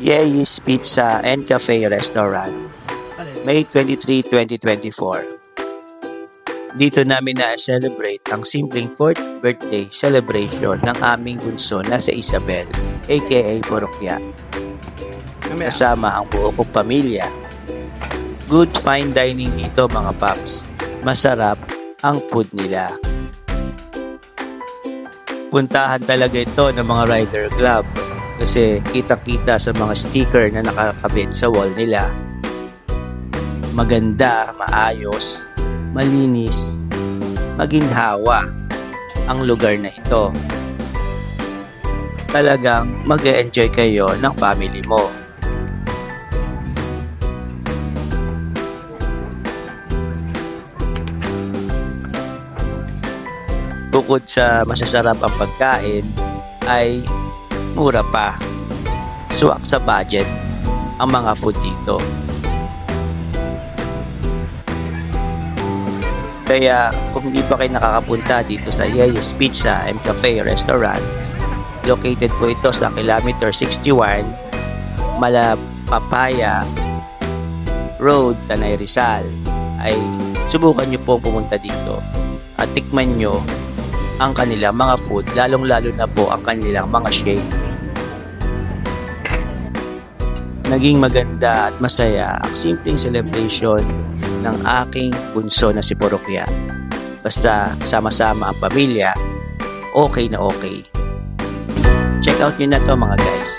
Ye's Pizza and Cafe Restaurant, May 23, 2024. Dito namin na-celebrate ang simpleng 4th birthday celebration ng aming bunso na si Isabel, aka Porokya. Kasama ang buo kong pamilya. Good fine dining dito mga paps. Masarap ang food nila. Puntahan talaga ito ng mga rider club kasi kitang-kita sa mga sticker na nakakabit sa wall nila. Maganda, maayos, malinis, maginhawa ang lugar na ito. Talagang mag-e-enjoy kayo ng family mo. Bukod sa masasarap ang pagkain, ay mura pa. Swak sa budget ang mga food dito. Kaya kung hindi pa kayo nakakapunta dito sa Ye's Pizza and Cafe Restaurant, located po ito sa kilometer 61, Malapapaya Road, Tanay Rizal, ay subukan nyo po pumunta dito at tikman nyo ang kanilang mga food, lalong-lalo na po ang kanilang mga shake. Naging maganda at masaya ang simpleng celebration ng aking bunso na si Porokya. Basta sama-sama ang pamilya, okay na okay. Check out nyo na to mga guys.